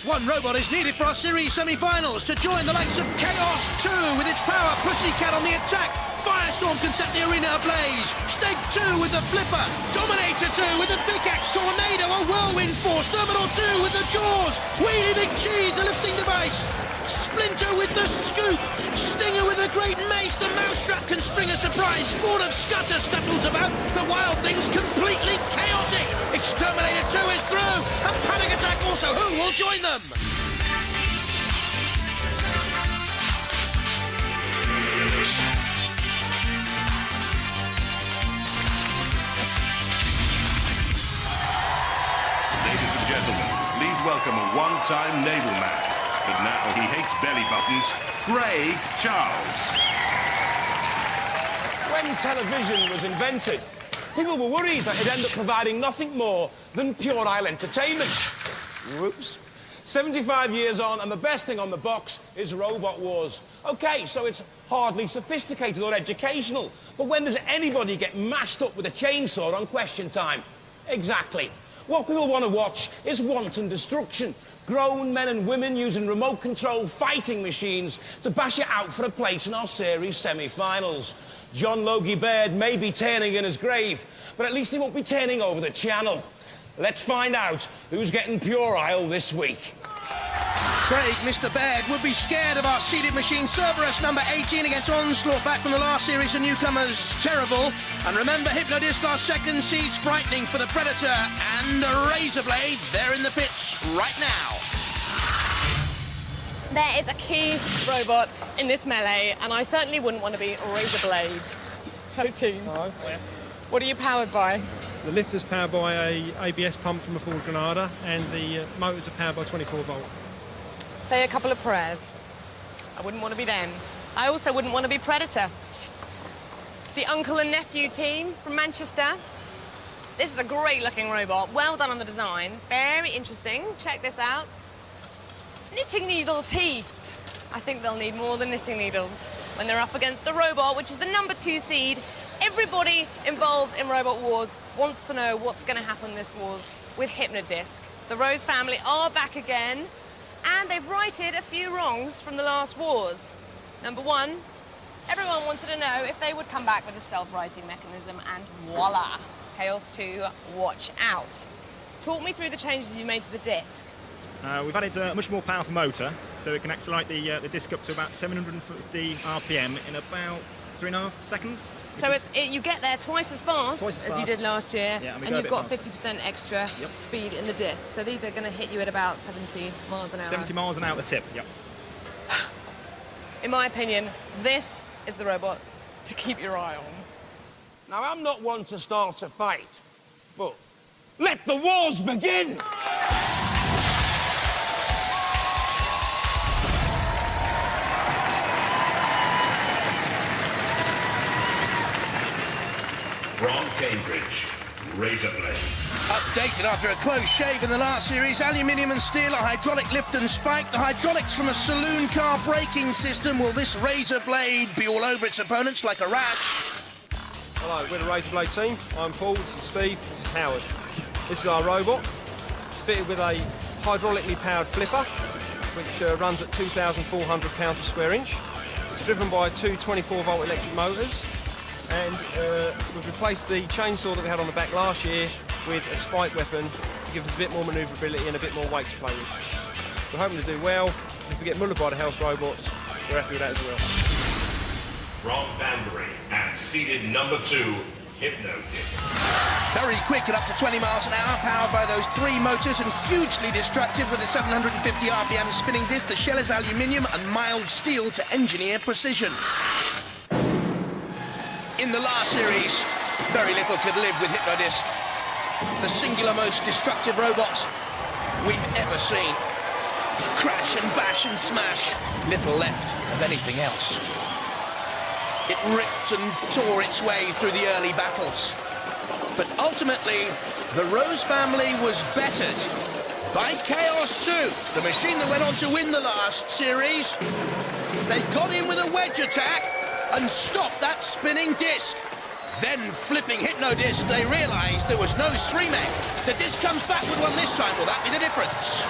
Just one robot is needed for our series semi-finals to join the likes of Chaos 2 with its power, Pussycat on the attack, Firestorm can set the arena ablaze, Steg 2 with the flipper, Dominator 2 with the pickaxe, Tornado, a whirlwind force, Thermidor 2 with the jaws, Wheelie Big Cheese, a lifting device, Splinter with the scoop, Stinger with the great mace, the mousetrap can spring a surprise, Spawn of Scutter scuttles about, the Wild Thing's completely chaotic, Exterminator 2 is through, and Panic Attack also, who will join them? Ladies and gentlemen, please welcome a one-time naval man. But now he hates belly buttons, Craig Charles. When television was invented, people were worried that it'd end up providing nothing more than puerile entertainment. Whoops. 75 years on, and the best thing on the box is Robot Wars. OK, so it's hardly sophisticated or educational, but when does anybody get mashed up with a chainsaw on Question Time? Exactly. What people want to watch is wanton destruction. Grown men and women using remote-controlled fighting machines to bash it out for a place in our series semi-finals. John Logie Baird may be turning in his grave, but at least he won't be turning over the channel. Let's find out who's getting puerile this week. Craig, Mr. Baird, would be scared of our seeded machine Cerberus number 18 against Onslaught back from the last series of newcomers, Terrible. And remember, Hypno-Disc, our second seed's frightening for the Predator and the Razorblade. They're in the pits right now. There is a key robot in this melee, and I certainly wouldn't want to be Razorblade. Hello, team. Hello. What are you powered by? The lifter's powered by a ABS pump from a Ford Granada, and the motors are powered by 24 volt. Say a couple of prayers. I wouldn't want to be them. I also wouldn't want to be Predator. The uncle and nephew team from Manchester. This is a great-looking robot. Well done on the design. Very interesting. Check this out. Knitting needle teeth. I think they'll need more than knitting needles when they're up against the robot, which is the number 2 seed. Everybody involved in Robot Wars wants to know what's going to happen this Wars with Hypno-Disc. The Rose family are back again, and they've righted a few wrongs from the last Wars. Number 1, everyone wanted to know if they would come back with a self-righting mechanism, and voila, Chaos 2, watch out. Talk me through the changes you made to the disc. We've added a much more powerful motor, so it can accelerate the disc up to about 750 RPM in about 3.5 seconds. So you get there twice as fast as you did last year, yeah, and you've got 50% extra speed in the disc. So these are going to hit you at about 70 miles an hour. 70 miles an hour at the tip, yep. In my opinion, this is the robot to keep your eye on. Now, I'm not one to start a fight, but let the wars begin! From Cambridge, Razorblade. Updated after a close shave in the last series, aluminium and steel, a hydraulic lift and spike, the hydraulics from a saloon car braking system. Will this Razorblade be all over its opponents like a rash? Hello, we're the Razorblade team. I'm Paul, this is Steve, this is Howard. This is our robot. It's fitted with a hydraulically powered flipper, which runs at 2,400 pounds per square inch. It's driven by 2 24-volt electric motors. And we've replaced the chainsaw that we had on the back last year with a spike weapon to give us a bit more manoeuvrability and a bit more weight to play with. We're hoping to do well. If we get mullered by the house robots, we're happy with that as well. From Banbury and seeded number 2, Hypno-Disc. Very quick at up to 20 miles an hour, powered by those 3 motors and hugely destructive with a 750 RPM spinning disc. The shell is aluminium and mild steel to engineer precision. In the last series, very little could live with Hypno-Disc. The singular most destructive robot we've ever seen. Crash and bash and smash, little left of anything else. It ripped and tore its way through the early battles. But ultimately, the Rose family was bettered by Chaos 2, the machine that went on to win the last series. They got in with a wedge attack and stopped that spinning disc. Then, flipping Hypno-Disc, they realised there was no Srimek. The disc comes back with one this time. Will that be the difference?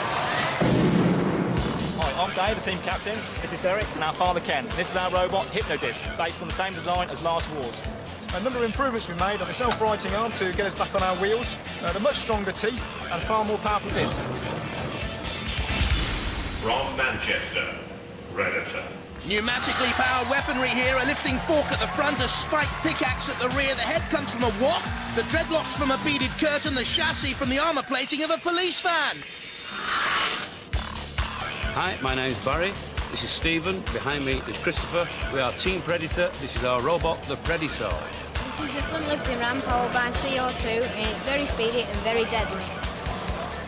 I'm Dave, the team captain. This is Derek and our father Ken. This is our robot, Hypno-Disc, based on the same design as last war's. A number of improvements we made on the self-righting arm to get us back on our wheels, the much stronger teeth and far more powerful disc. From Manchester, Predator. Pneumatically powered weaponry here, a lifting fork at the front, a spiked pickaxe at the rear. The head comes from a wok, the dreadlocks from a beaded curtain, the chassis from the armour plating of a police van. Hi, my name's Barry. This is Stephen. Behind me is Christopher. We are Team Predator. This is our robot, the Predator. This is a front lifting ram powered by CO2 and it's very speedy and very deadly.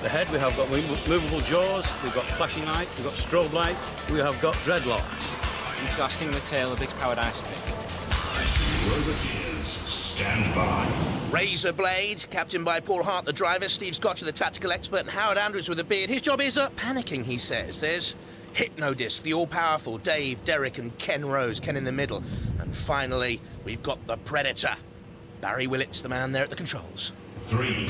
The head, we have got movable jaws, we've got flashing lights, we've got strobe lights, we have got dreadlocks. This is our Sting the Tail, a big powered ice pick. Roboteers, stand by. Razor Blade, captained by Paul Hart, the driver, Steve Scotcher, the tactical expert, and Howard Andrews with a beard. His job is panicking, he says. There's Hypno-Disc, the all-powerful Dave, Derek, and Ken Rose, Ken in the middle. And finally, we've got the Predator. Barry Willett's the man there at the controls. 3, 2, 1.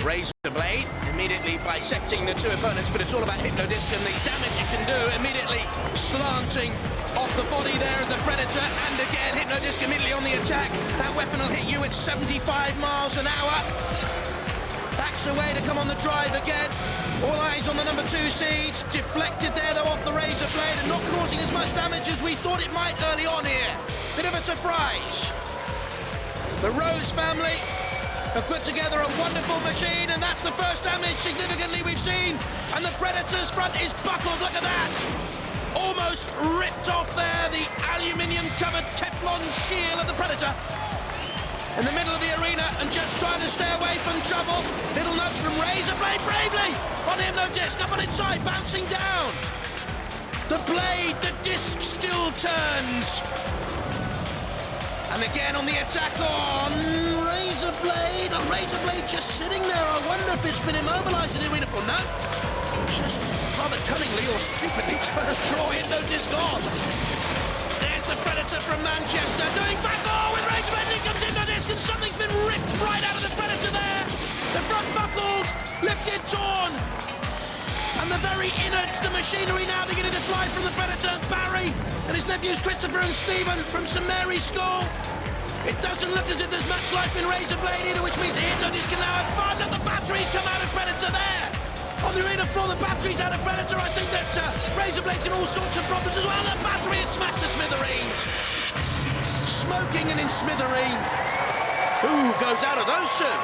Razor Blade immediately bisecting the two opponents, but it's all about Hypno-Disc and the damage it can do, immediately slanting off the body there of the Predator, and again Hypno-Disc immediately on the attack. That weapon will hit you at 75 miles an hour. Backs away to come on the drive again. All eyes on the number 2 seeds. Deflected there though off the Razor Blade and not causing as much damage as we thought it might early on here. Bit of a surprise. The Rose family have put together a wonderful machine, and that's the first damage significantly we've seen. And the Predator's front is buckled, look at that. Almost ripped off there, the aluminium-covered Teflon shield of the Predator. In the middle of the arena and just trying to stay away from trouble. Little notes from Razor Blade bravely on Hypno-Disc, up on its side, bouncing down. The blade, the disc still turns. And again on the attack on Razor Blade. A Razor Blade just sitting there. I wonder if it's been immobilised in the arena for no. Just rather cunningly or stupidly trying to throw Hypno-Disc on. There's the Predator from Manchester doing back with Razor Blade. Here comes Hypno-Disc and something's been ripped right out of the Predator there. The front buckled, lifted, torn. And the very innards, the machinery now beginning to fly from the Predator. Barry and his nephews Christopher and Stephen from St Mary's School. It doesn't look as if there's much life in Razor Blade either, which means the Hypno-Disc can now have fun. And the batteries come out of Predator there. On the arena floor, the batteries out of Predator. I think that Razor Blade's in all sorts of problems as well. The battery is smashed to smithereens. Smoking and in smithereen. Who goes out of those soon?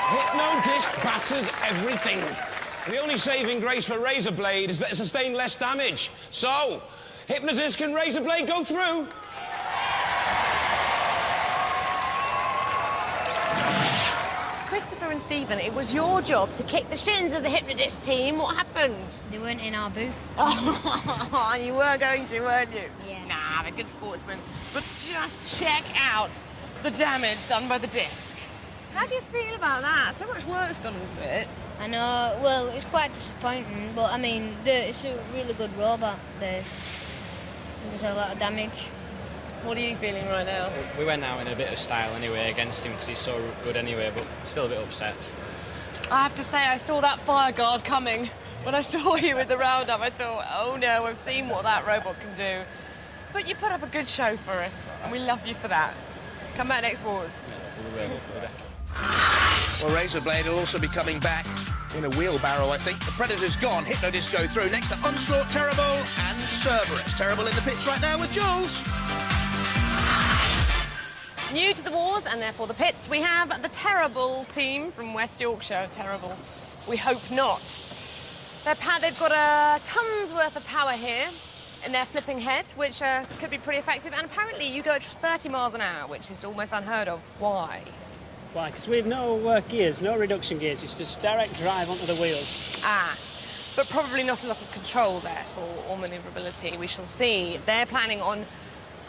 Hypno-Disc batters everything. The only saving grace for Razor Blade is that it sustained less damage. So, Hypno-Disc and Razor Blade go through. Christopher and Stephen, it was your job to kick the shins of the Hypno-Disc team. What happened? They weren't in our booth. Oh, you were going to, weren't you? Yeah. Nah, they're good sportsmen. But just check out the damage done by the disc. How do you feel about that? So much work's gone into it. I know, well, it's quite disappointing, but I mean, it's a really good robot. There's a lot of damage. What are you feeling right now? We went out in a bit of style anyway against him because he's so good anyway, but still a bit upset. I have to say, I saw that fire guard coming. When I saw you with the roundup, I thought, oh no, I've seen what that robot can do. But you put up a good show for us, and we love you for that. Come back next Wars. Yeah, we'll be back. Well, Razor Blade will also be coming back in a wheelbarrow, I think. The Predator's gone. Hypno-Disc go through. Next to Onslaught, Terrible, and Cerberus. Terrible in the pits right now with Jules. New to the Wars, and therefore the pits, we have the Terrible team from West Yorkshire. Terrible. We hope not. They've got a ton's worth of power here in their flipping head, which could be pretty effective. And apparently you go at 30 miles an hour, which is almost unheard of. Why? Why? Because we have no gears, no reduction gears. It's just direct drive onto the wheels. Ah, but probably not a lot of control there for or manoeuvrability. We shall see. They're planning on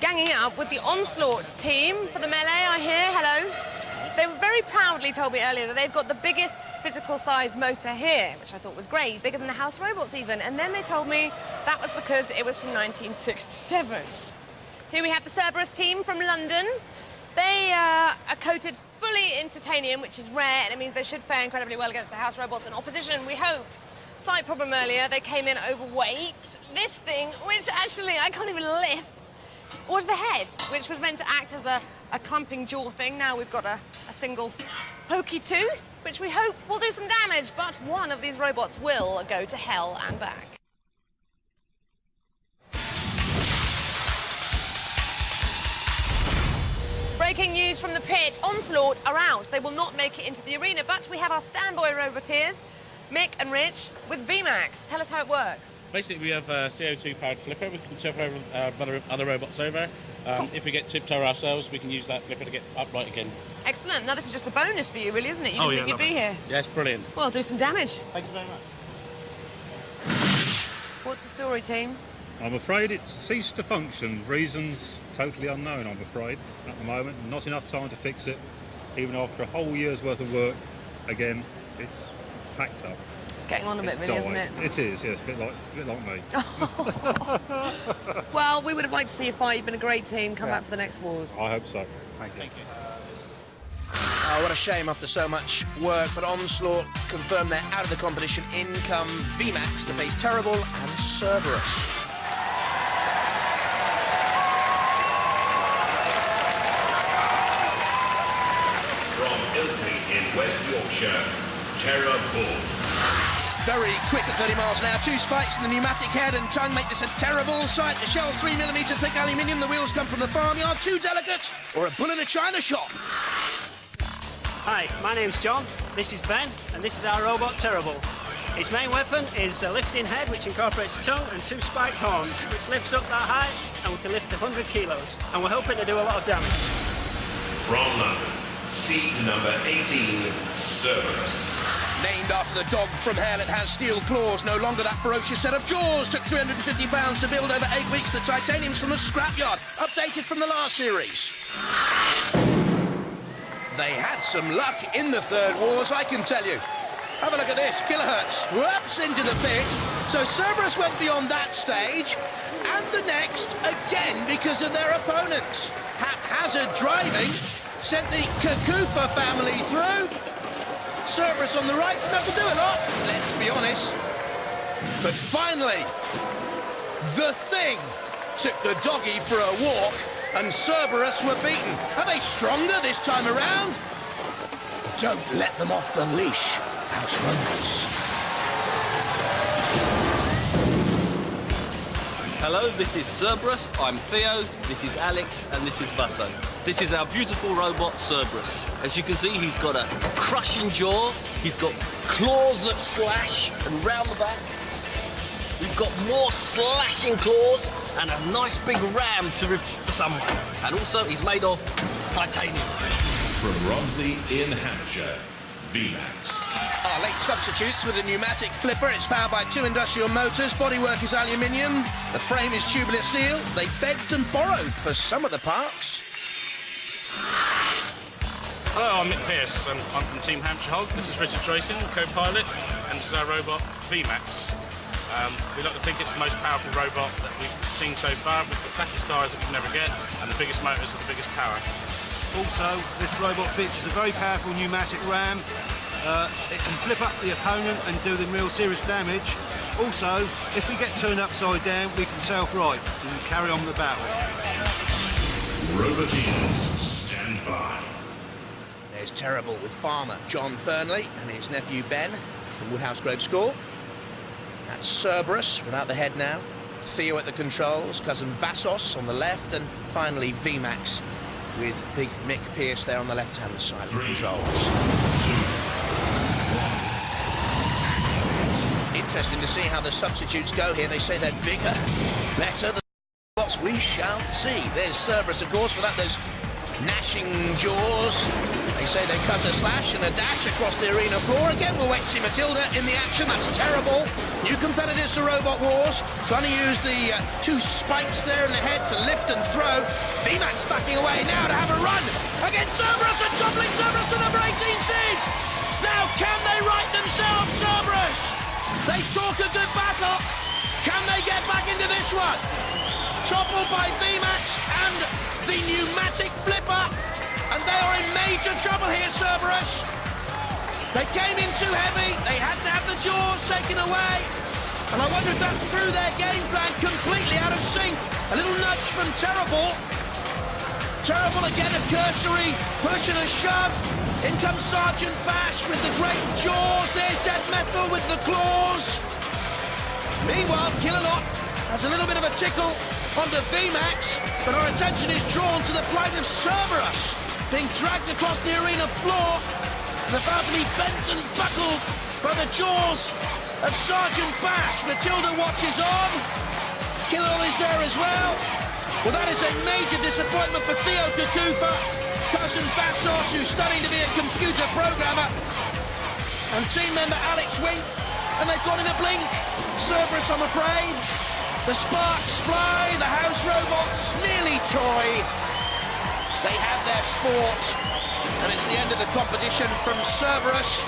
ganging up with the Onslaught team for the melee, I hear. Hello. They were very proudly told me earlier that they've got the biggest physical size motor here, which I thought was great, bigger than the House Robots even. And then they told me that was because it was from 1967. Here we have the Cerberus team from London. They are coated fully in titanium, which is rare, and it means they should fare incredibly well against the house robots in opposition, we hope. Slight problem earlier, they came in overweight. This thing, which actually I can't even lift, was the head, which was meant to act as a clumping jaw thing. Now we've got a single pokey tooth, which we hope will do some damage, but one of these robots will go to hell and back. Breaking news from the pit. Onslaught are out. They will not make it into the arena, but we have our standby roboteers, Mick and Rich, with VMAX. Tell us how it works. Basically, we have a CO2-powered flipper. We can tip over other robots over. If we get tipped over ourselves, we can use that flipper to get upright again. Excellent. Now, this is just a bonus for you, really, isn't it? You didn't think you'd be here. Yes, brilliant. Well, do some damage. Thank you very much. What's the story, team? I'm afraid it's ceased to function. Reasons totally unknown, I'm afraid, at the moment. Not enough time to fix it. Even after a whole year's worth of work, again, it's packed up. It's getting on a bit, really, isn't it? It is, yes, a bit like me. Well, we would have liked to see you fight. You've been a great team. Come back for the next wars. I hope so. Thank you. Oh, what a shame after so much work, but Onslaught confirmed they're out of the competition. In come VMAX to face Terrible and Cerberus. From Ilkley in West Yorkshire, Terrible. Very quick at 30 miles an hour. 2 spikes in the pneumatic head and tongue make this a terrible sight. The shell's 3mm thick aluminium. The wheels come from the farmyard. Too delicate, or a bull in a china shop. Hi, my name's John, this is Ben, and this is our robot Terrible. His main weapon is a lifting head, which incorporates a tongue and 2 spiked horns, which lifts up that high, and we can lift 100 kilos. And we're hoping to do a lot of damage. From London, seed number 18, Cerberus. Named after the dog from hell, it has steel claws. No longer that ferocious set of jaws. Took 350 pounds to build over 8 weeks. The titanium's from the scrapyard. Updated from the last series. They had some luck in the third wars, I can tell you. Have a look at this. Kilohertz. Whoops, into the pit. So Cerberus went beyond that stage. And the next, again, because of their opponents. Haphazard driving sent the Kakufa family through. Cerberus on the right, that will do a lot, let's be honest. But finally, the Thing took the doggy for a walk, and Cerberus were beaten. Are they stronger this time around? Don't let them off the leash, house robots. Hello, this is Cerberus, I'm Theo, this is Alex, and this is Vasso. This is our beautiful robot, Cerberus. As you can see, he's got a crushing jaw, he's got claws that slash and round the back. We've got more slashing claws and a nice big ram to rip for someone. And also, he's made of titanium. From Romsey in Hampshire, VMAX. Our late substitutes with a pneumatic flipper. It's powered by 2 industrial motors. Bodywork is aluminium. The frame is tubular steel. They begged and borrowed for some of the parts. Hello, I'm Mick Pearce, and I'm from Team Hampshire Hog. This is Richard Tracing, co-pilot, and this is our robot, VMAX. We like to think it's the most powerful robot that we've seen so far, with the fattest tyres that we can never get, and the biggest motors with the biggest power. Also, this robot features a very powerful pneumatic ram. It can flip up the opponent and do them real serious damage. Also, if we get turned upside down, we can self-right and carry on with the battle. Roboteers, stand by. There's Terrible with farmer John Fernley and his nephew Ben from Woodhouse Grove School. That's Cerberus without the head now. Theo at the controls, cousin Vassos on the left, and finally VMAX with big Mick Pearce there on the left-hand side of the controls. Interesting to see how the substitutes go here. They say they're bigger, better than what we shall see. There's Cerberus, of course, without those gnashing jaws. They say they cut a slash and a dash across the arena floor. Again, we'll wait to see Matilda in the action. That's Terrible. New competitors to Robot Wars, trying to use the 2 spikes there in the head to lift and throw. VMAX backing away now to have a run against Cerberus and toppling Cerberus to number 18 seed. Now, can they right themselves, Cerberus? They talk a good battle. Can they get back into this one? Toppled by VMAX and the pneumatic flipper. and they are in major trouble here, Cerberus. They came in too heavy, they had to have the jaws taken away, and I wonder if that threw their game plan completely out of sync. A little nudge from Terrible. Terrible again, a cursory push and a shove. In comes Sergeant Bash with the great jaws. There's Dead Metal with the claws. Meanwhile, Killalot has a little bit of a tickle onto VMAX, but our attention is drawn to the plight of Cerberus, being dragged across the arena floor and about to be bent and buckled by the jaws of Sergeant Bash. Matilda watches on. Killalot is there as well. Well, that is a major disappointment for Theo Kakufa, cousin Bassos, who's studying to be a computer programmer, and team member Alex Wink, and they've gone in a blink. Cerberus, I'm afraid. The sparks fly, the house robots nearly toy. They have their sport, and it's the end of the competition from Cerberus.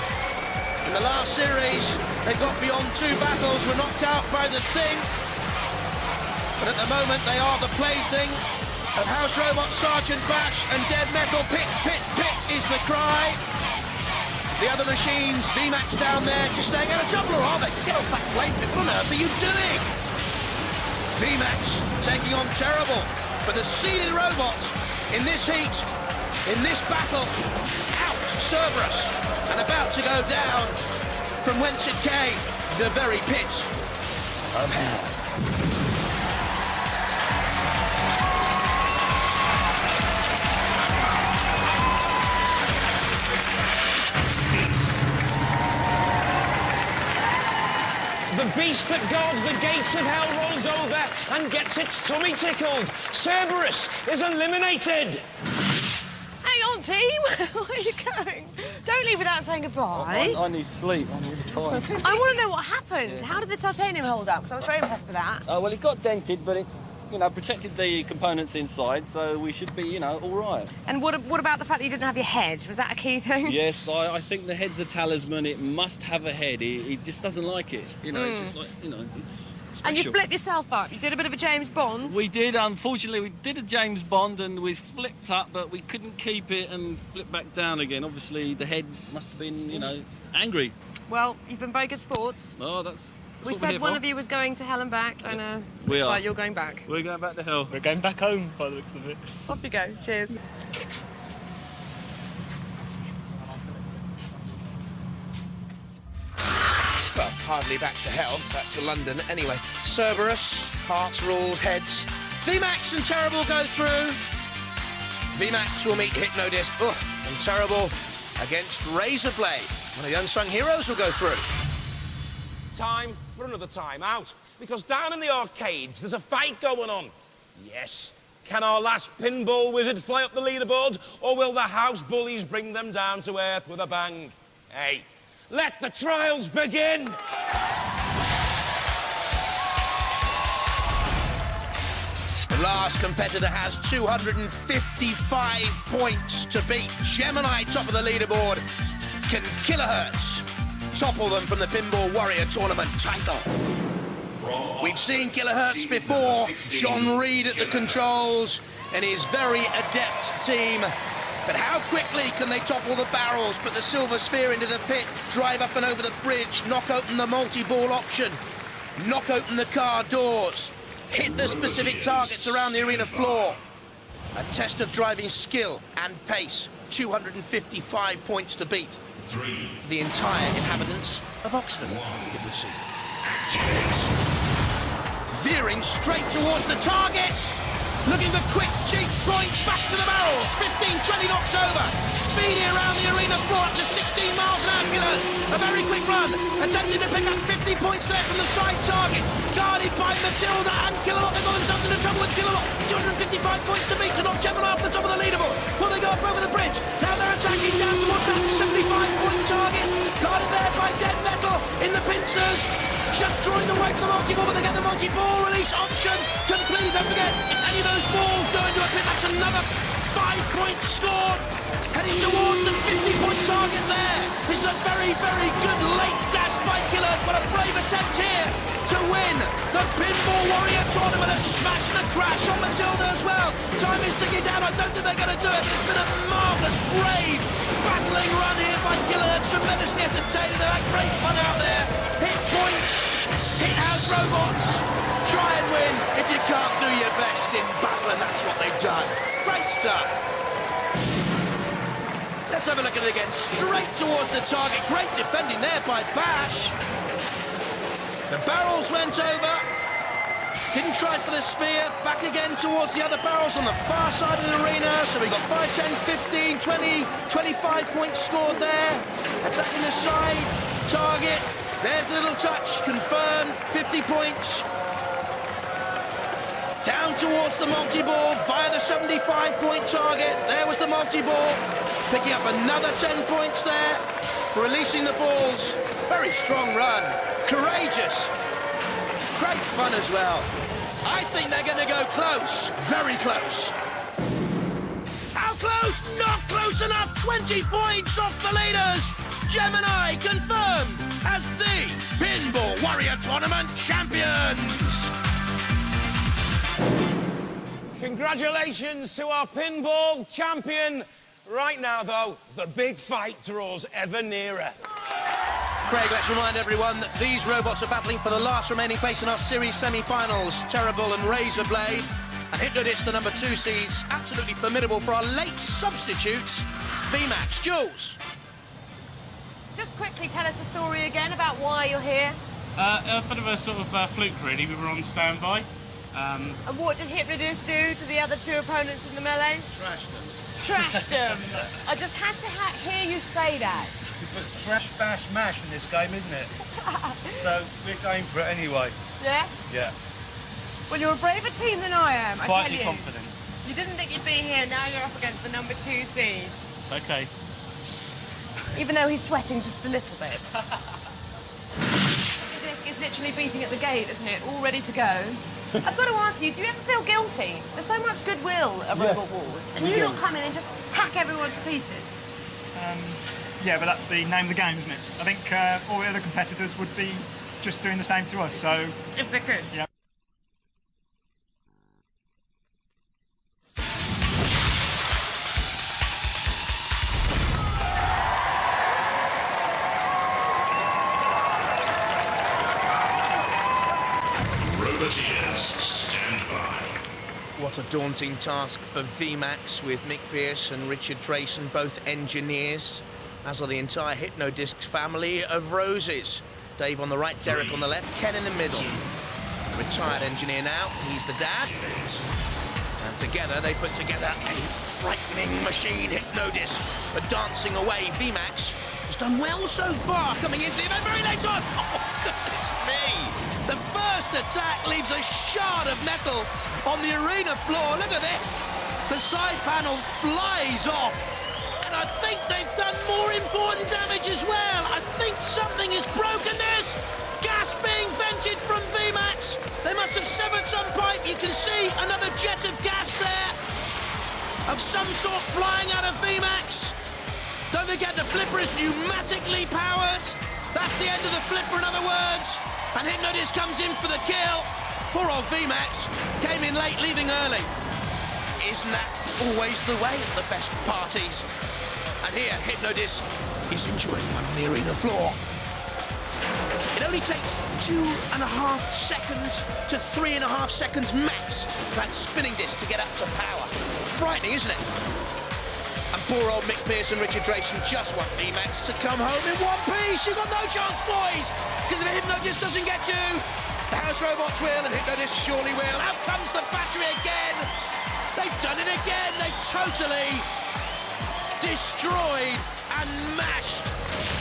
In the last series, they got beyond 2 battles, were knocked out by the Thing. But at the moment, they are the plaything of House Robot Sergeant Bash and Dead Metal. Pit, pit, pit is the cry. The other machines, VMAX down there, just staying out of trouble, or are they? Get off that plane, what on earth are you doing? VMAX taking on Terrible, but the seeded robot in this heat, in this battle, out Cerberus, and about to go down from whence it came, the very pit of hell. The beast that guards the gates of hell rolls over and gets its tummy tickled. Cerberus is eliminated. Hang on, team. Where are you going? Don't leave without saying goodbye. I need sleep. I'm really tired. I want to know what happened. How did the titanium hold up? Because I was very impressed with that. Well, it got dented, but it, protected the components inside, so we should be, all right. And what about the fact that you didn't have your head? Was that a key thing? Yes, I think the head's a talisman. It must have a head. It just doesn't like it. It's just like, it's special. And you flipped yourself up. You did a bit of a James Bond. We did, unfortunately, we did a James Bond and we flipped up, but we couldn't keep it and flip back down again. Obviously, the head must have been, angry. Well, you've been very good sports. Oh, that's we said one of you was going to hell and back, and we looks are. like you're going back. We're going back to hell. We're going back home, by the looks of it. Off you go. Cheers. Well, hardly back to hell, back to London. Anyway, Cerberus, hearts ruled heads. VMAX and Terrible go through. VMAX will meet Hypno-Disc. And Terrible against Razorblade. One of the unsung heroes will go through. Time for another time out, because down in the arcades there's a fight going on. Yes. Can our last pinball wizard fly up the leaderboard, or will the house bullies bring them down to earth with a bang? Hey, let the trials begin! The last competitor has 255 points to beat. Gemini top of the leaderboard. Can Kilohertz topple them from the Pinball Warrior Tournament title? We've seen Kilohertz before. John Reed at the controls and his very adept team. But how quickly can they topple the barrels, put the silver sphere into the pit, drive up and over the bridge, knock open the multi-ball option, knock open the car doors, hit the specific targets around the arena floor? A test of driving skill and pace. 255 points to beat. For the entire inhabitants of Oxford, it would seem. Veering straight towards the targets. Looking for quick, cheap points back to the barrels. 15-20 knocked over. Speedy around the arena floor up to 16 miles an hour kilos. A very quick run. Attempting to pick up 50 points there from the side target. Guarded by Matilda and Killalot. They got themselves into trouble with Killalot. 255 points to beat to knock Gemini off the top of the leaderboard. Will they go up over the bridge? Now they're attacking down towards that 75-point target. Guarded there by Dead Metal in the pincers. Just drawing away from the multi-ball, but they get the multi-ball release option completed. Don't forget, if any of those balls go into a pit, that's another 5 points scored. Heading towards the 50-point target there. This is a very, very good late dash by Killers. What a brave attempt here to win the Pinball Warrior Tournament smash and a crash on Matilda as well. Time is ticking down. I don't think they're going to do it. It's been a marvellous, brave, battling run here by Gillard. Tremendously entertaining. They've had great fun out there. Hit points, hit house robots. Try and win if you can't do your best in battle, and that's what they've done. Great stuff. Let's have a look at it again. Straight towards the target. Great defending there by Bash. The barrels went over. Didn't try for the sphere. Back again towards the other barrels on the far side of the arena. So we got 5, 10, 15, 20, 25 points scored there. Attacking the side. Target. There's the little touch. Confirmed. 50 points. Down towards the multi-ball via the 75-point target. There was the multi-ball. Picking up another 10 points there. Releasing the balls. Very strong run. Courageous. Great fun as well. I think they're going to go close. Very close. How close? Not close enough. 20 points off the leaders. Gemini confirmed as the Pinball Warrior Tournament champions. Congratulations to our pinball champion. Right now, though, the big fight draws ever nearer. Craig, let's remind everyone that these robots are battling for the last remaining place in our series semi-finals. Terrible and Razorblade, and Hypno-Disc, the number 2 seeds. Absolutely formidable for our late substitutes. VMAX, Jules. Just quickly tell us the story again about why you're here. A bit of a sort of fluke, really. We were on standby. And what did Hypno-Disc do to the other 2 opponents in the melee? Trashed them. Trashed them. I just had to hear you say that. It's trash, bash, mash in this game, isn't it? So we're going for it anyway. Yeah? Yeah. Well, you're a braver team than I am, I tell Quietly you. confident. You didn't think you'd be here, now you're up against the number 2 seed. It's okay. Even though he's sweating just a little bit. Hypno-Disc is literally beating at the gate, isn't it? All ready to go. I've got to ask you, do you ever feel guilty? There's so much goodwill at Robot Wars, and you don't come in and just hack everyone to pieces. Yeah, but that's the name of the game, isn't it? I think all the other competitors would be just doing the same to us, so... If they could. Yeah. Roboteers, stand by. What a daunting task for VMAX with Mick Pearce and Richard Drayson, both engineers, as are the entire Hypno-Disc family of roses. Dave on the right, Derek on the left, Ken in the middle. Retired engineer now, he's the dad. And together they put together a frightening machine, Hypno-Disc. But dancing away, VMAX has done well so far, coming into the event very late on. Oh, goodness me! The first attack leaves a shard of metal on the arena floor. Look at this. The side panel flies off. And I think they've done more important damage as well. I think something is broken. There's gas being vented from VMAX. They must have severed some pipe. You can see another jet of gas there of some sort flying out of VMAX. Don't forget the flipper is pneumatically powered. That's the end of the flipper, in other words. And Hypno-Disc comes in for the kill. Poor old VMAX came in late, leaving early. Isn't that always the way at the best parties? And here, Hypno-Disc is enjoying one on the arena floor. It only takes 2.5 seconds to 3.5 seconds max for that spinning disc to get up to power. Frightening, isn't it? And poor old Mick Pearce and Richard Drayson just want VMAX to come home in one piece. You've got no chance, boys, because if Hypno-Disc doesn't get you, the house robots will, and Hypno-Disc surely will. Out comes the battery again. They've done it again. They've totally destroyed and mashed,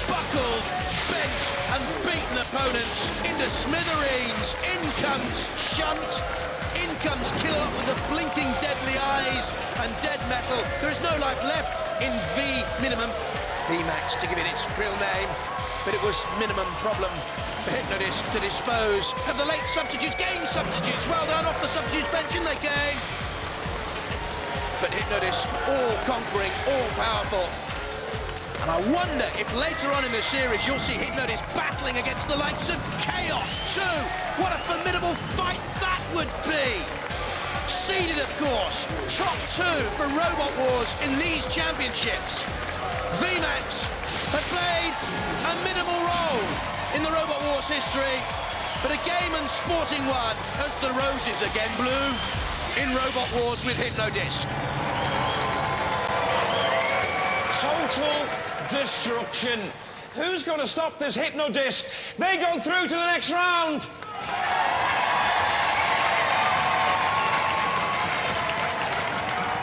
buckled, bent and beaten opponents into smithereens. In comes Shunt. In comes Killot with the blinking deadly eyes and dead metal. There is no life left in V minimum. VMAX to give it its real name, but it was minimum problem for Hypno-Disc to dispose of the late substitutes, game substitutes. Well done, off the substitutes bench and they came. But Hypno-Disc, all conquering, all powerful. And I wonder if later on in the series you'll see Hypno-Disc battling against the likes of Chaos too. What a formidable fight that would be. Seeded, of course, top 2 for Robot Wars in these championships. VMAX have played a minimal role in the Robot Wars history, but a game and sporting one as the roses again bloom in Robot Wars with Hypno-Disc. Total destruction. Who's going to stop this Hypno-Disc? They go through to the next round.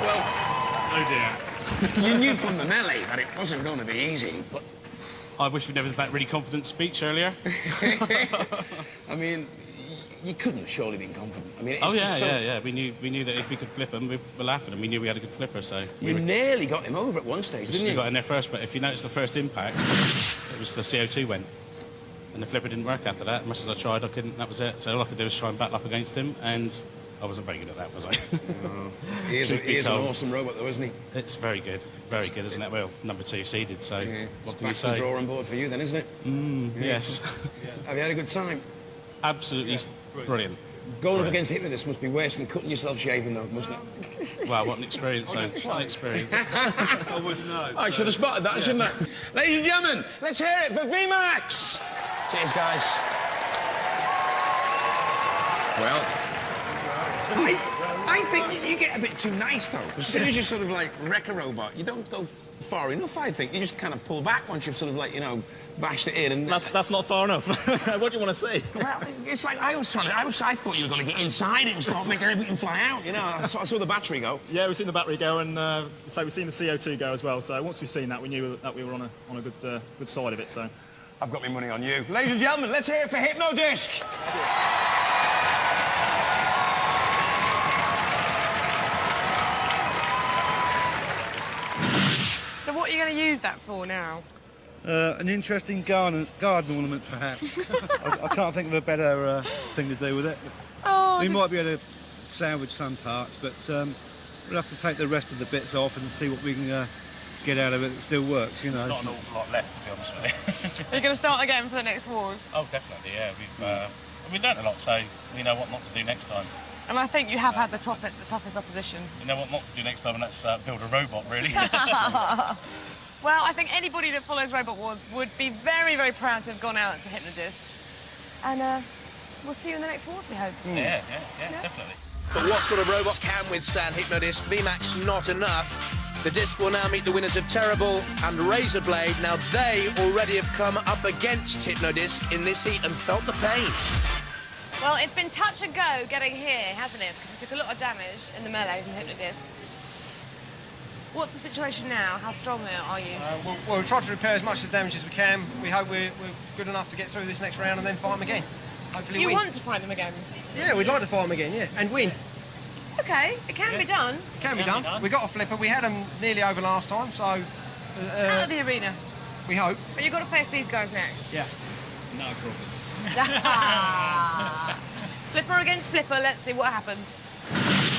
Well, oh dear. You knew from the melee that it wasn't going to be easy, but... I wish we'd never had that really confident speech earlier. I mean, you couldn't have surely been confident. I mean, it's Oh yeah, just so... yeah. We knew that if we could flip them, we were laughing, and we knew we had a good flipper. So You nearly got him over at one stage, didn't we you? got in there first, but if you notice the first impact, it was the CO2 went, and the flipper didn't work after that. As much as I tried, I couldn't. That was it. So all I could do was try and battle up against him, and I wasn't very good at that, was I? No. He is an awesome robot, though, isn't he? It's very good, isn't it? Well, number 2 seeded, so Yeah. what can you Back to the say? drawing board for you, then, isn't it? Yes. Have you had a good time? Absolutely brilliant. Going up against Hypno-Disc must be worse than cutting yourself shaving, though, mustn't it? Wow, what an experience, though. What an experience. I wouldn't know. I should have spotted that, shouldn't I? Ladies and gentlemen, let's hear it for VMAX! Cheers, guys. Well, I think you get a bit too nice, though. As soon as you sort of, like, wreck a robot, you don't go far enough, I think. You just kind of pull back once you've sort of, like, you know, bashed it in and... That's not far enough. What do you want to see? Well, it's like I thought you were going to get inside it and start making everything fly out, you know. I saw the battery go. Yeah, we've seen the battery go, and so we've seen the CO2 go as well. So once we've seen that, we knew that we were on a good side of it. So I've got my money on you. Ladies and gentlemen, let's hear it for Hypno-Disc. So what are you going to use that for now? An interesting garden ornament, perhaps. I can't think of a better thing to do with it. Oh, We might be able to salvage some parts, but we'll have to take the rest of the bits off and see what we can get out of it that still works, you know. Not an awful lot left, to be honest with you. Are you going to start again for the next wars? Oh, definitely, yeah. We've learned a lot, so we know what not to do next time. And I think you have had the toughest opposition. We know what not to do next time, and that's build a robot, really. Well, I think anybody that follows Robot Wars would be very, very proud to have gone out to Hypno-Disc. And we'll see you in the next wars, we hope. Yeah, definitely. But what sort of robot can withstand Hypno-Disc? VMAX not enough. The disc will now meet the winners of Terrible and Razorblade. Now, they already have come up against Hypno-Disc in this heat and felt the pain. Well, it's been touch and go getting here, hasn't it? Because we took a lot of damage in the melee from Hypno-Disc. What's the situation now? How strong are you? Well, we've tried to repair as much of the damage as we can. We hope we're good enough to get through this next round and then fight them again. Hopefully You win. want to fight them again? Yeah, we'd like to fight them again, yeah, and win. Okay, it can be done. It can be done. We got a flipper. We had them nearly over last time, so... Out of the arena. We hope. But you've got to face these guys next. Yeah. No problem. Flipper against flipper, let's see what happens.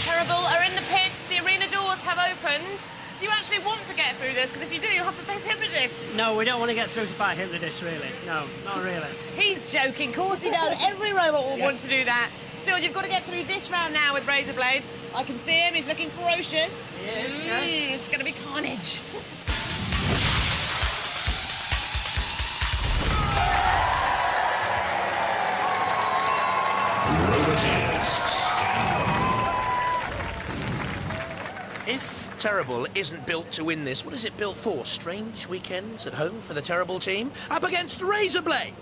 Terrible are in the pits, the arena doors have opened. Do you actually want to get through this? Because if you do, you'll have to face Hypno-Disc. No, we don't want to get through to fight Hypno-Disc, really. No, not really. He's joking, of course he does. Every robot will want to do that. Still, you've got to get through this round now with Razorblade. I can see him, he's looking ferocious. Yes. It's going to be carnage. If Terrible isn't built to win this, what is it built for? Strange weekends at home for the Terrible team? Up against Razorblade!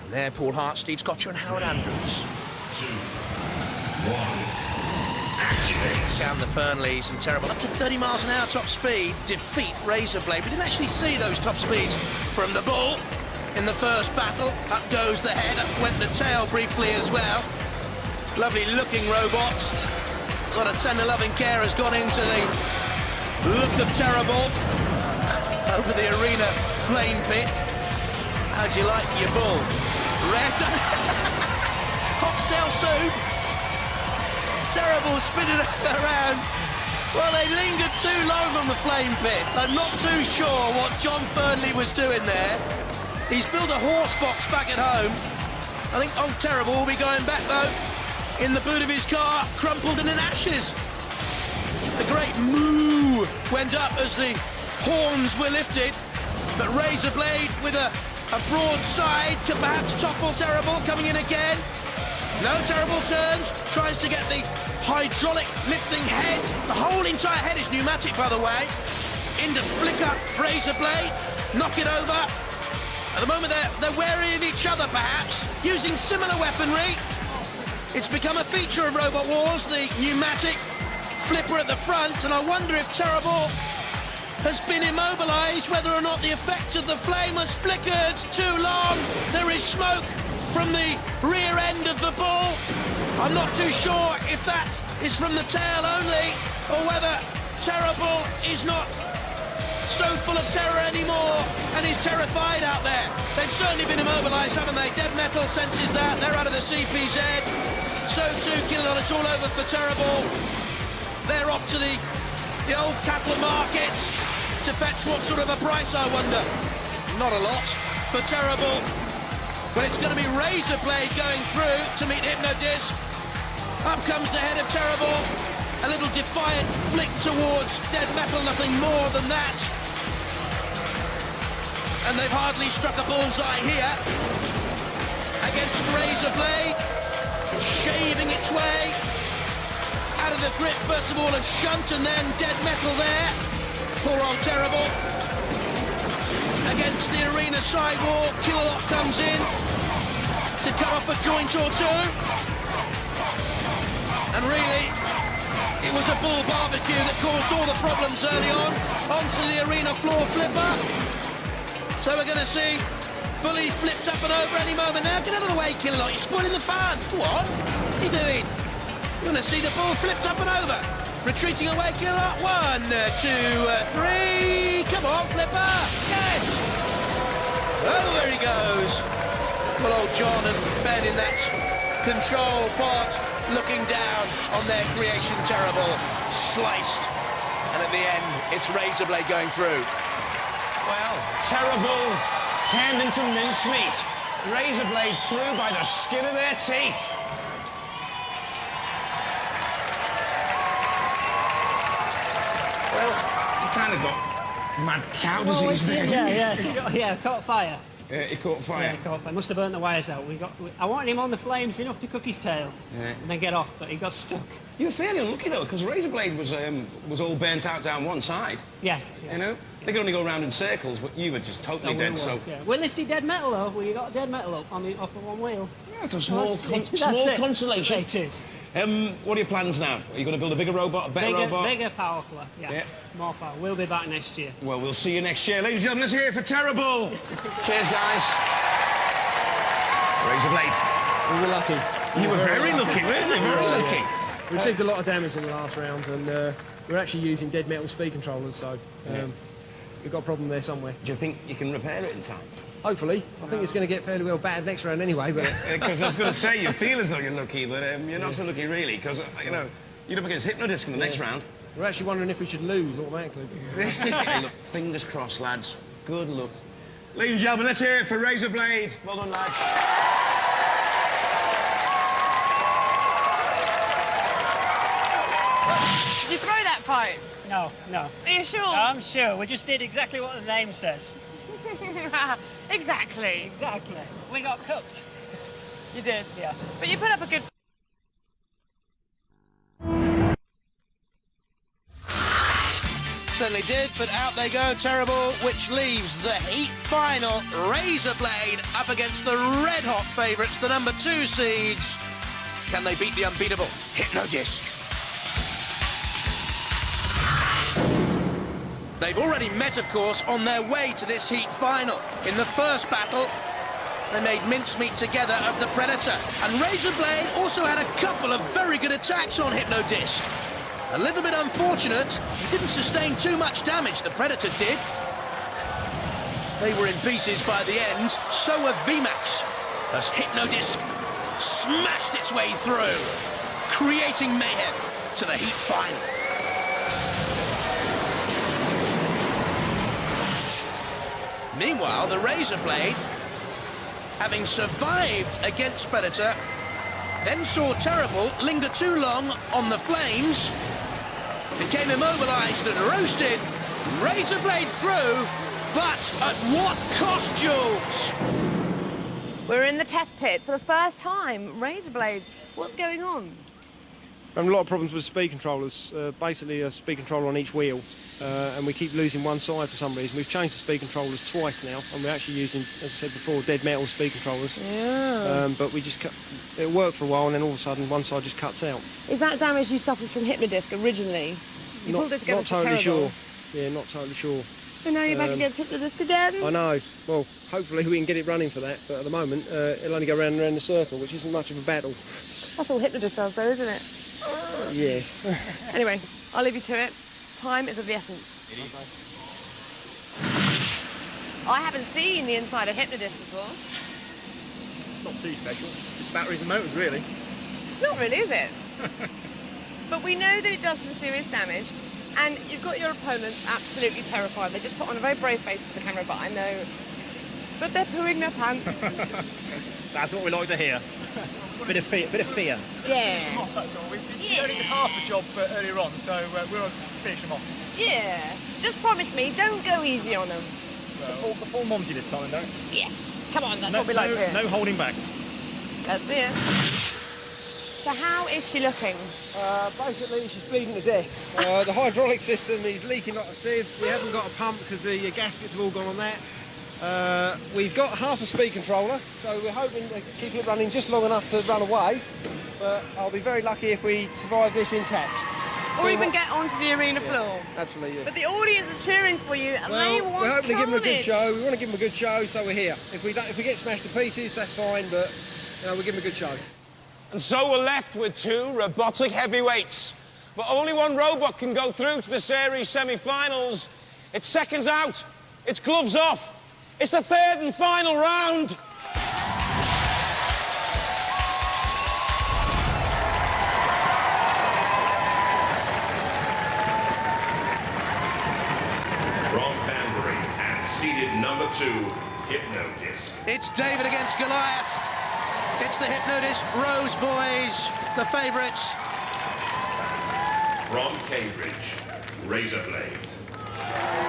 And there, Paul Hart, Steve Scotcher and Howard Andrews. 2, 1. Activate. Down the Fernleys and Terrible, up to 30 miles an hour top speed, defeat Razorblade. We didn't actually see those top speeds from the bull in the first battle. Up goes the head, up went the tail briefly as well. Lovely looking robot. A lot of tender loving care has gone into the look of Terrible over the arena flame pit. How'd you like your bull? Red hot cell soup. Terrible spinning around Well, they lingered too long on the flame pit. I'm not too sure what John Fernley was doing there. He's built a horse box back at home. I think Old Terrible will be going back, though, in the boot of his car, crumpled and in ashes. The great moo went up as the horns were lifted, but Razorblade with a broad side could perhaps topple Terrible, coming in again. No, Terrible turns, tries to get the hydraulic lifting head. The whole entire head is pneumatic, by the way. Into flicker Razorblade, knock it over. At the moment, they're wary of each other, perhaps, using similar weaponry. It's become a feature of Robot Wars, the pneumatic flipper at the front, and I wonder if Terrible has been immobilised, whether or not the effect of the flame has flickered too long. There is smoke from the rear end of the bull. I'm not too sure if that is from the tail only, or whether Terrible is not so full of terror anymore and is terrified out there. They've certainly been immobilised, haven't they? Dead Metal senses that. They're out of the CPZ. So too, Killalon, it's all over for Terrible. They're off to the old cattle market to fetch what sort of a price, I wonder? Not a lot for Terrible. But it's going to be Razorblade going through to meet Hypno-Disc. Up comes the head of Terrible. A little defiant flick towards Dead Metal, nothing more than that. And they've hardly struck a bullseye here. Against Razorblade, shaving its way out of the grip, first of all, of Shunt, and then Dead Metal there. Poor old Terrible. Against the arena sidewalk, Killalon comes in to cut off a joint or two. And really, it was a bull barbecue that caused all the problems early on. Onto the arena floor flipper. So we're going to see Bully flipped up and over any moment now. Get out of the way, Killalon, you're spoiling the fun. What? What are you doing? You're going to see the bull flipped up and over. Retreating away, Killalon. 1, 2, 3. Come on, flipper. Yes. Over he goes. Well, old John and Ben in that control part, looking down on their creation. Terrible. Sliced. And at the end, it's Razorblade going through. Well, Terrible turned into mincemeat. Razorblade through by the skin of their teeth. Well, you kind of got mad cow disease there. Yeah, caught fire. He caught fire. Yeah, he caught fire. Must have burnt the wires out. I wanted him on the flames enough to cook his tail and then get off, but he got stuck. You were fairly unlucky, though, because Razorblade was all burnt out down one side. Yes. You know? They could only go around in circles, but you were just totally dead, so... Yeah. We lifted Dead Metal, though. We got Dead Metal up on off of one wheel. Yeah, it's a small consolation. It is. What are your plans now? Are you going to build a bigger robot, a better robot? Bigger, powerful, yeah. More power. We'll be back next year. Well, we'll see you next year. Ladies and gentlemen, let's hear it for Terrible. Cheers, guys. Razorblade. We were lucky. You were very lucky, weren't you? Very lucky. We received a lot of damage in the last round, and we're actually using Dead Metal speed controllers, so we've got a problem there somewhere. Do you think you can repair it in time? Hopefully. I think it's going to get fairly well bad next round anyway, but... Because I was going to say, you feel as though you're lucky, but you're not so lucky, really, because, you know, you're up against Hypno-Disc in the next round. We're actually wondering if we should lose automatically. Hey, look, fingers crossed, lads. Good luck. Ladies and gentlemen, let's hear it for Razorblade. Well done, lads. Did you throw that pipe? No. Are you sure? I'm sure. We just did exactly what the name says. Exactly. We got cooked. You did? Yeah. But you put up a good... Certainly did, but out they go, Terrible, which leaves the heat final. Razorblade up against the red-hot favourites, the number 2 seeds. Can they beat the unbeatable Hypno-Disc? They've already met, of course, on their way to this heat final. In the first battle, they made mincemeat together of the Predator. And Razorblade also had a couple of very good attacks on Hypno-Disc. A little bit unfortunate, he didn't sustain too much damage, the Predator did. They were in pieces by the end, so were VMAX, as Hypno-Disc smashed its way through, creating mayhem to the heat final. Meanwhile, the Razor Blade, having survived against Predator, then saw Terrible linger too long on the flames, became immobilised and roasted. Razor Blade through, but at what cost, Jules? We're in the test pit for the first time. Razor Blade, what's going on? We're having a lot of problems with speed controllers. Basically, a speed controller on each wheel, and we keep losing one side for some reason. We've changed the speed controllers twice now, and we're actually using, as I said before, dead metal speed controllers. Yeah. But we just it worked for a while, and then all of a sudden, one side just cuts out. Is that damage you suffered from Hypno-Disc originally? You pulled it together not totally Terrible. sure. Yeah, not totally sure. So now you're back against Hypno-Disc again? I know. Well, hopefully we can get it running for that, but at the moment, it'll only go round and round the circle, which isn't much of a battle. That's all Hypno-Disc does, though, isn't it? Yes. Anyway, I'll leave you to it. Time is of the essence. It is. I haven't seen the inside of Hypno-Disc before. It's not too special. It's batteries and motors, really. It's not really, is it? But we know that it does some serious damage, and you've got your opponents absolutely terrified. They just put on a very brave face for the camera, but I know that they're pooing their pants. That's what we like to hear. Bit of fear. Yeah. Finish them off, that's all. We only did half the job earlier on, so we're on to finish them off. Yeah. Just promise me, don't go easy on them. The full Monty this time, don't? Yes. Come on, that's what we like to hear. No holding back. Let's see it. So how is she looking? Basically, she's bleeding to death. The hydraulic system is leaking like a sieve. We haven't got a pump because the gaskets have all gone on that. We've got half a speed controller, so we're hoping to keep it running just long enough to run away. But I'll be very lucky if we survive this intact. Or even get onto the arena floor. Absolutely, yeah. But the audience are cheering for you, and they want we're hoping to give them a good carnage. show. We want to give them a good show, so we're here. If we get smashed to pieces, that's fine, but we'll give them a good show. And so we're left with two robotic heavyweights. But only one robot can go through to the series semi-finals. It's seconds out. It's gloves off. It's the third and final round. From Banbury and seeded number 2, Hypno-Disc. It's David against Goliath. It's the Hypno-Disc Rose boys, the favourites. From Cambridge, Razor Blade.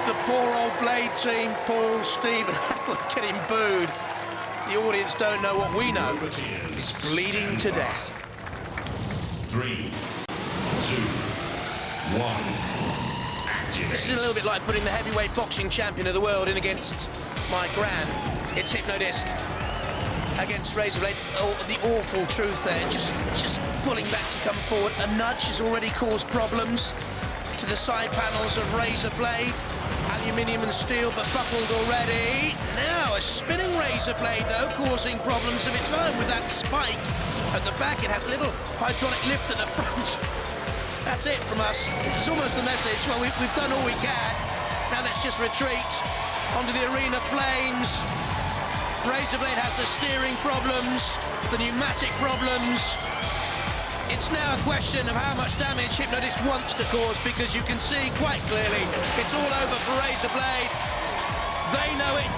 The poor old Blade team, Paul, Steve, and Howard getting booed. The audience don't know what we know. It's bleeding to death. 3, 2, 1. Activate. This is a little bit like putting the heavyweight boxing champion of the world in against my gran. It's Hypno-Disc against Razor Blade. Oh, the awful truth there, just pulling back to come forward. A nudge has already caused problems to the side panels of Razor Blade. Aluminium and steel, but buckled already. Now a spinning Razor Blade, though, causing problems of its own with that spike at the back. It has a little hydraulic lift at the front. That's it from us. It's almost the message. Well, we've done all we can. Now let's just retreat onto the arena flames. Razor Blade has the steering problems, the pneumatic problems. It's now a question of how much damage Hypno-Disc wants to cause, because you can see quite clearly it's all over for Razor Blade. They know it.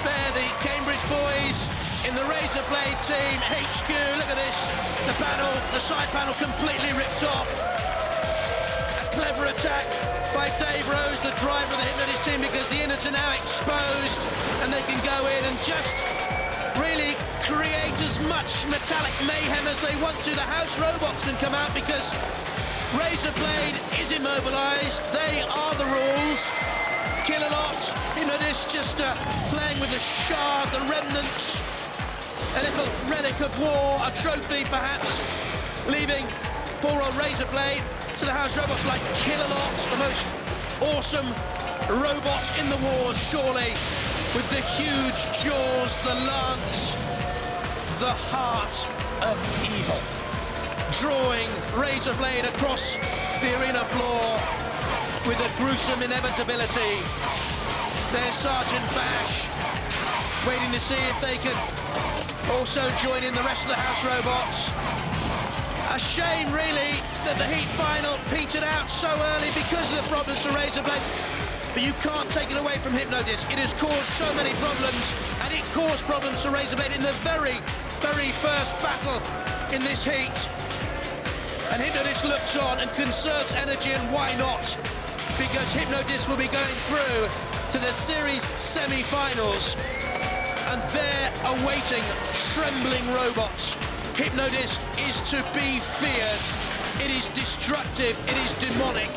They're the Cambridge boys in the Razor Blade team HQ. Look at this. The panel, the side panel completely ripped off. A clever attack by Dave Rose, the driver of the Hypno-Disc team, because the innards are now exposed and they can go in and just really create as much metallic mayhem as they want to. The house robots can come out because Razor Blade is immobilised. They are the rules. Kill a lot. Hypno-Disc just playing with the shard, the remnants, a little relic of war, a trophy perhaps, leaving poor old Razor Blade to the house robots like Kill a Lot, the most awesome robot in the wars, surely, with the huge jaws, the lance, the heart of evil, drawing Razor Blade across the arena floor with a gruesome inevitability. There's Sergeant Bash, waiting to see if they can also join in the rest of the house robots. A shame, really, that the heat final petered out so early because of the problems for Razorblade. But you can't take it away from Hypno-Disc. It has caused so many problems, and it caused problems for Razorblade in the very, very first battle in this heat. And Hypno-Disc looks on and conserves energy, and why not? Because Hypno-Disc will be going through to the series semi-finals, and they're awaiting trembling robots. Hypno-Disc is to be feared. It is destructive, it is demonic.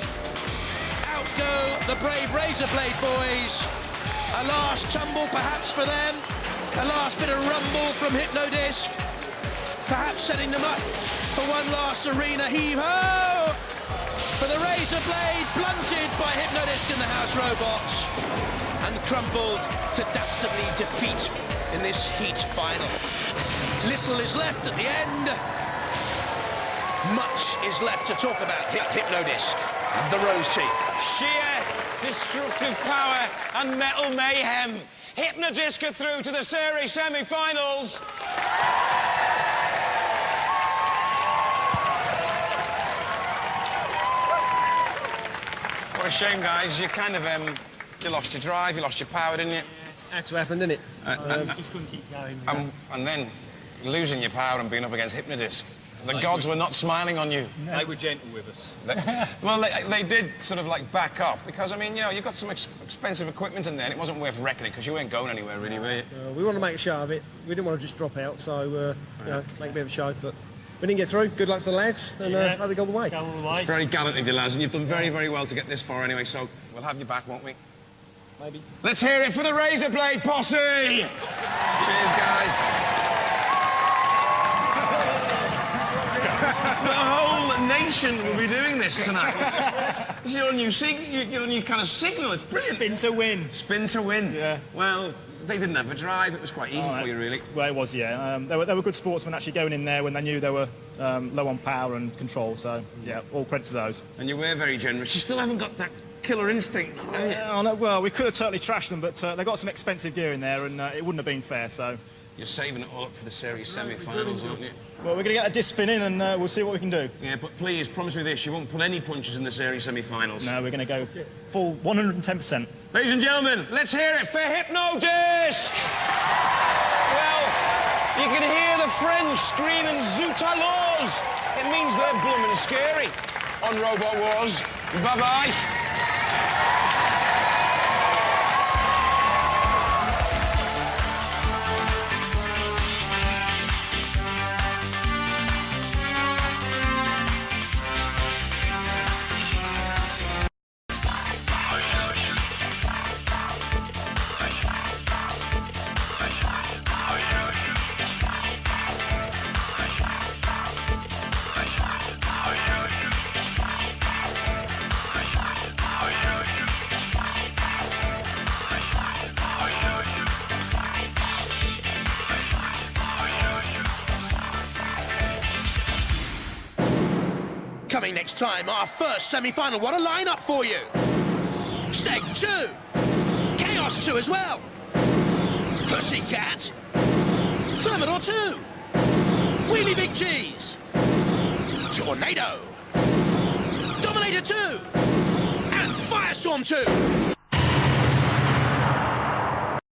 Out go the brave Razorblade boys. A last tumble perhaps for them. A last bit of rumble from Hypno-Disc. Perhaps setting them up for one last arena heave-ho! For the Razorblade, blunted by Hypno-Disc and the House Robots, and crumbled to dastardly defeat in this heat final. Little is left at the end. Much is left to talk about. Hypno-Disc and the Rose team. Sheer destructive power and metal mayhem. Hypno-Disc are through to the series semi-finals. What a shame, guys. You kind of, you lost your drive, you lost your power, didn't you? That's what happened, didn't it? Just couldn't keep going. And then losing your power and being up against Hypno-Disc. The gods were not smiling on you. No. They were gentle with us. Well, they did sort of like back off because, I mean, you know, you've got some expensive equipment in there and it wasn't worth reckoning because you weren't going anywhere really, were you? We wanted to make a show of it. We didn't want to just drop out, so, you know, make a bit of a show, but we didn't get through. Good luck to the lads, and how they go the way. It's very gallant of you, lads, and you've done very, very well to get this far anyway, so we'll have you back, won't we? Maybe. Let's hear it for the Razorblade posse! Cheers, guys. The whole nation will be doing this tonight. This is your new kind of signal. It's brilliant. Spin to win. Spin to win. Yeah. Well, they didn't have a drive. It was quite easy for you, really. Well, it was, yeah. They were good sportsmen actually going in there when they knew they were low on power and control. So, yeah, all credit to those. And you were very generous. You still haven't got that killer instinct, have you? Well, we could have totally trashed them, but they got some expensive gear in there, and it wouldn't have been fair. So. You're saving it all up for the series semi-finals, aren't you? Well, we're going to get a disc spin in and we'll see what we can do. Yeah, but please, promise me this, you won't pull any punches in the series semi-finals. No, we're going to go full 110%. Ladies and gentlemen, let's hear it for Hypno-Disc! Well, you can hear the French screaming Zoot alors! It means they're blooming scary on Robot Wars. Bye-bye. Coming next time, our first semi-final. What a lineup for you! Steg 2, Chaos 2 as well, Pussycat, Thermidor 2, Wheelie Big Cheese, Tornado, Dominator 2, and Firestorm 2.